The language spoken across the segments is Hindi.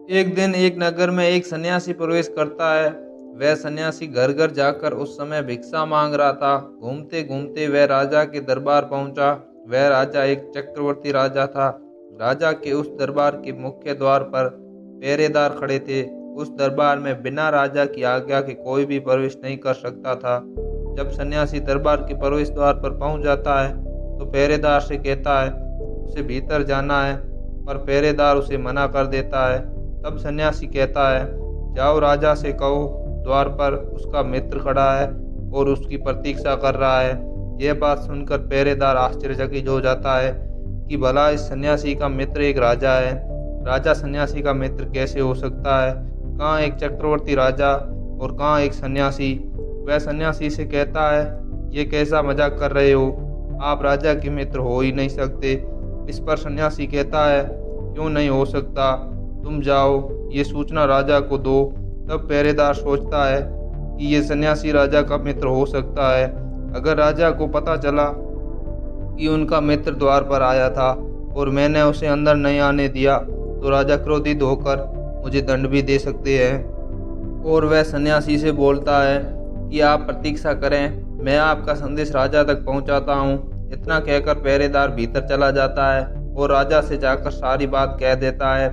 एक दिन एक नगर में एक सन्यासी प्रवेश करता है। वह सन्यासी घर घर जाकर उस समय भिक्षा मांग रहा था। घूमते घूमते वह राजा के दरबार पहुंचा। वह राजा एक चक्रवर्ती राजा था। राजा के उस दरबार के मुख्य द्वार पर पहरेदार खड़े थे। उस दरबार में बिना राजा की आज्ञा के कोई भी प्रवेश नहीं कर सकता था। जब सन्यासी दरबार के प्रवेश द्वार पर पहुंच जाता है तो पहरेदार से कहता है उसे भीतर जाना है, पर पहरेदार उसे मना कर देता है। तब सन्यासी कहता है, जाओ राजा से कहो, द्वार पर उसका मित्र खड़ा है और उसकी प्रतीक्षा कर रहा है। यह बात सुनकर पहरेदार आश्चर्यचकित हो जाता है कि भला इस सन्यासी का मित्र एक राजा है। राजा सन्यासी का मित्र कैसे हो सकता है? कहाँ एक चक्रवर्ती राजा और कहाँ एक सन्यासी। वह सन्यासी से कहता है, ये कैसा मजाक कर रहे हो? आप राजा के मित्र हो ही नहीं सकते। इस पर सन्यासी कहता है, क्यों नहीं हो सकता? तुम जाओ, ये सूचना राजा को दो। तब पहरेदार सोचता है कि ये सन्यासी राजा का मित्र हो सकता है। अगर राजा को पता चला कि उनका मित्र द्वार पर आया था और मैंने उसे अंदर नहीं आने दिया तो राजा क्रोधित होकर मुझे दंड भी दे सकते हैं। और वह सन्यासी से बोलता है कि आप प्रतीक्षा करें, मैं आपका संदेश राजा तक पहुंचाता हूं। इतना कहकर पहरेदार भीतर चला जाता है और राजा से जाकर सारी बात कह देता है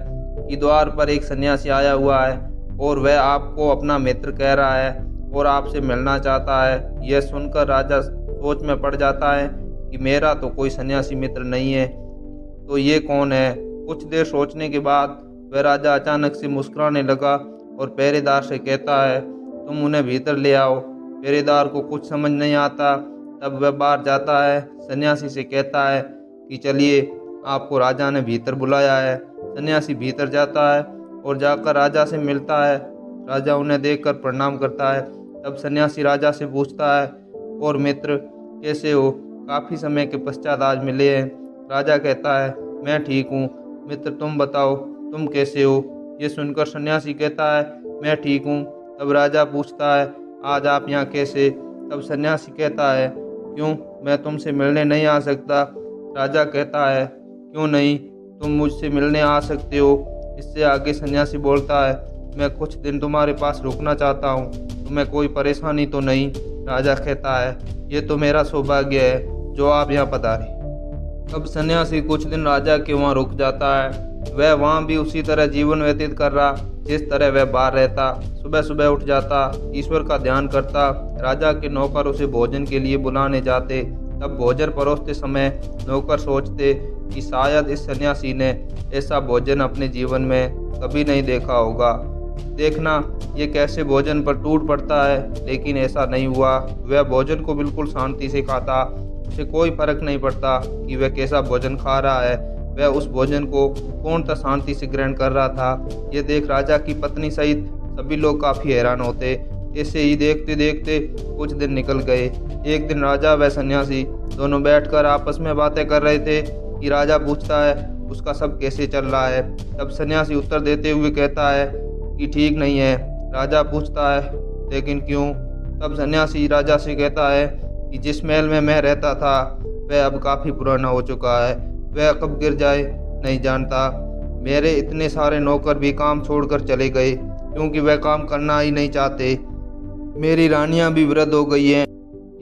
कि द्वार पर एक सन्यासी आया हुआ है और वह आपको अपना मित्र कह रहा है और आपसे मिलना चाहता है। यह सुनकर राजा सोच में पड़ जाता है कि मेरा तो कोई सन्यासी मित्र नहीं है, तो ये कौन है? कुछ देर सोचने के बाद वह राजा अचानक से मुस्कुराने लगा और पहरेदार से कहता है, तुम उन्हें भीतर ले आओ। पहरेदार को कुछ समझ नहीं आता। तब वह बाहर जाता है, सन्यासी से कहता है कि चलिए, आपको राजा ने भीतर बुलाया है। सन्यासी भीतर जाता है और जाकर राजा से मिलता है। राजा उन्हें देखकर प्रणाम करता है। तब सन्यासी राजा से पूछता है, और मित्र कैसे हो? काफ़ी समय के पश्चात आज मिले हैं। राजा कहता है, मैं ठीक हूँ। मित्र तुम बताओ, तुम कैसे हो? ये सुनकर सन्यासी कहता है, मैं ठीक हूँ। तब राजा पूछता है, आज आप यहाँ कैसे? तब सन्यासी कहता है, क्यों, मैं तुमसे मिलने नहीं आ सकता? राजा कहता है, क्यों नहीं, तुम मुझसे मिलने आ सकते हो। इससे आगे सन्यासी बोलता है, मैं कुछ दिन तुम्हारे पास रुकना चाहता हूँ, तुम्हें कोई परेशानी तो नहीं? राजा कहता है, ये तो मेरा सौभाग्य है जो आप यहाँ पधारे। अब सन्यासी कुछ दिन राजा के वहाँ रुक जाता है। वह वहाँ भी उसी तरह जीवन व्यतीत कर रहा जिस तरह वह बाहर रहता। सुबह सुबह उठ जाता, ईश्वर का ध्यान करता। राजा के नौकर उसे भोजन के लिए बुलाने जाते। तब भोजन परोसते समय नौकर सोचते कि शायद इस सन्यासी ने ऐसा भोजन अपने जीवन में कभी नहीं देखा होगा। देखना ये कैसे भोजन पर टूट पड़ता है, लेकिन ऐसा नहीं हुआ। वह भोजन को बिल्कुल शांति से खाता। उसे कोई फर्क नहीं पड़ता कि वह कैसा भोजन खा रहा है। वह उस भोजन को पूर्णतः शांति से ग्रहण कर रहा था। ये देख राजा की पत्नी सहित सभी लोग काफ़ी हैरान होते। ऐसे ही देखते देखते कुछ दिन निकल गए। एक दिन राजा व सन्यासी दोनों बैठकर आपस में बातें कर रहे थे कि राजा पूछता है उसका सब कैसे चल रहा है। तब सन्यासी उत्तर देते हुए कहता है कि ठीक नहीं है। राजा पूछता है, लेकिन क्यों? तब सन्यासी राजा से कहता है कि जिस महल में मैं रहता था वह अब काफ़ी पुराना हो चुका है। वह कब गिर जाए नहीं जानता। मेरे इतने सारे नौकर भी काम छोड़कर चले गए क्योंकि वह काम करना ही नहीं चाहते। मेरी रानियां भी वृद्ध हो गई हैं।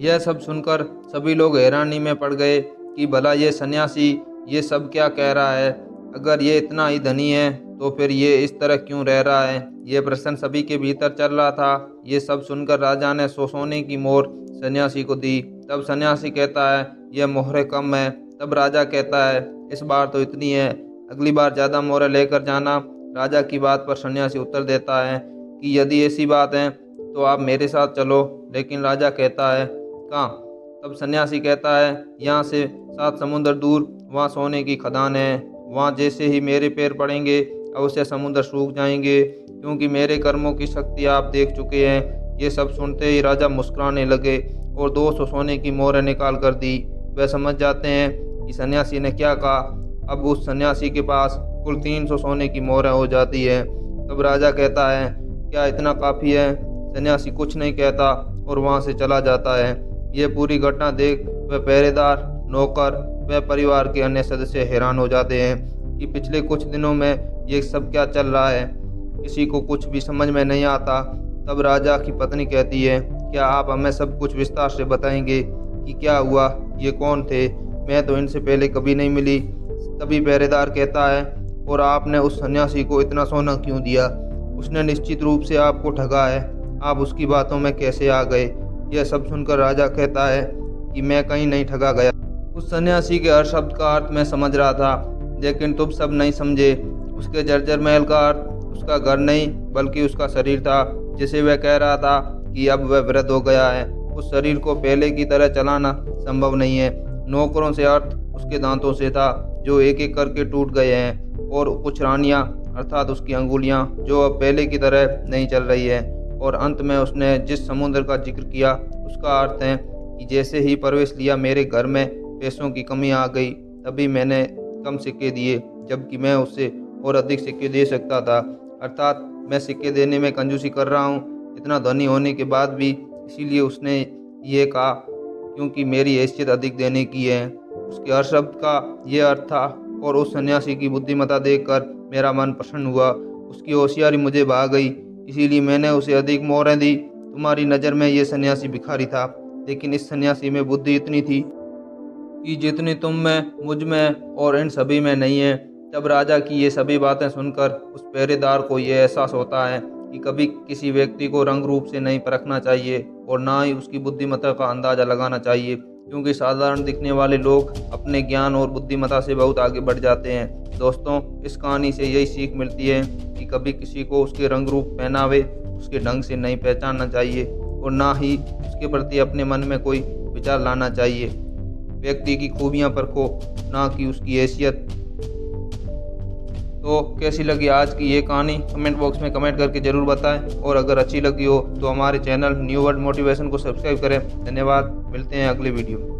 यह सब सुनकर सभी लोग हैरानी में पड़ गए कि भला ये सन्यासी ये सब क्या कह रहा है। अगर ये इतना ही धनी है तो फिर ये इस तरह क्यों रह रहा है? ये प्रश्न सभी के भीतर चल रहा था। ये सब सुनकर राजा ने सोने की मोहर सन्यासी को दी। तब सन्यासी कहता है, यह मोहरें कम है। तब राजा कहता है, इस बार तो इतनी है, अगली बार ज़्यादा मोहरें लेकर जाना। राजा की बात पर सन्यासी उत्तर देता है कि यदि ऐसी बात है तो आप मेरे साथ चलो। लेकिन राजा कहता है, कहाँ? तब सन्यासी कहता है, यहाँ से 7 समुंदर दूर, वहाँ सोने की खदान है। वहाँ जैसे ही मेरे पैर पड़ेंगे अवश्य समुद्र सूख जाएंगे, क्योंकि मेरे कर्मों की शक्ति आप देख चुके हैं। ये सब सुनते ही राजा मुस्कुराने लगे और 200 सोने की मोहरें निकाल कर दी। वह समझ जाते हैं कि सन्यासी ने क्या कहा। अब उस सन्यासी के पास कुल 300 सोने की मोहरें हो जाती है। तब राजा कहता है, क्या इतना काफ़ी है? सन्यासी कुछ नहीं कहता और वहाँ से चला जाता है। यह पूरी घटना देख वह पहरेदार, नौकर व परिवार के अन्य सदस्य हैरान हो जाते हैं कि पिछले कुछ दिनों में ये सब क्या चल रहा है। किसी को कुछ भी समझ में नहीं आता। तब राजा की पत्नी कहती है, क्या आप हमें सब कुछ विस्तार से बताएंगे कि क्या हुआ, ये कौन थे, मैं तो इनसे पहले कभी नहीं मिली। तभी पहरेदार कहता है, और आपने उस सन्यासी को इतना सोना क्यों दिया? उसने निश्चित रूप से आपको ठगा है, आप उसकी बातों में कैसे आ गए? यह सब सुनकर राजा कहता है कि मैं कहीं नहीं ठगा गया। उस सन्यासी के हर शब्द का अर्थ मैं समझ रहा था, लेकिन तुम सब नहीं समझे। उसके जर्जर महल का अर्थ उसका घर नहीं बल्कि उसका शरीर था, जिसे वह कह रहा था कि अब वह वृद्ध हो गया है। उस शरीर को पहले की तरह चलाना संभव नहीं है। नौकरों से अर्थ उसके दांतों से था, जो एक एक करके टूट गए हैं, और कुछ रानियां अर्थात उसकी अंगुलियां, जो अब पहले की तरह नहीं चल रही है। और अंत में उसने जिस समुद्र का जिक्र किया, उसका अर्थ है कि जैसे ही प्रवेश लिया मेरे घर में पैसों की कमी आ गई। तभी मैंने कम सिक्के दिए, जबकि मैं उससे और अधिक सिक्के दे सकता था। अर्थात मैं सिक्के देने में कंजूसी कर रहा हूँ, इतना धनी होने के बाद भी। इसीलिए उसने ये कहा क्योंकि मेरी हैसियत अधिक देने की है। उसके हर शब्द का ये अर्थ था, और उस सन्यासी की बुद्धिमत्ता देखकर मेरा मन प्रसन्न हुआ। उसकी होशियारी मुझे भा गई, इसीलिए मैंने उसे अधिक मोहरें दी। तुम्हारी नज़र में ये सन्यासी भिखारी था, लेकिन इस सन्यासी में बुद्धि इतनी थी कि जितनी तुम में, मुझ में और इन सभी में नहीं है। तब राजा की ये सभी बातें सुनकर उस पहरेदार को ये एहसास होता है कि कभी किसी व्यक्ति को रंग रूप से नहीं परखना चाहिए, और ना ही उसकी बुद्धिमत्ता का अंदाज़ा लगाना चाहिए, क्योंकि साधारण दिखने वाले लोग अपने ज्ञान और बुद्धिमत्ता से बहुत आगे बढ़ जाते हैं। दोस्तों, इस कहानी से यही सीख मिलती है कि कभी किसी को उसके रंग रूप, पहनावे, उसके ढंग से नहीं पहचानना चाहिए, और ना ही उसके प्रति अपने मन में कोई विचार लाना चाहिए। व्यक्ति की खूबियाँ परखो, ना कि उसकी हैसियत। तो कैसी लगी आज की ये कहानी, कमेंट बॉक्स में कमेंट करके ज़रूर बताएं, और अगर अच्छी लगी हो तो हमारे चैनल न्यू वर्ल्ड मोटिवेशन को सब्सक्राइब करें। धन्यवाद, मिलते हैं अगले वीडियो में।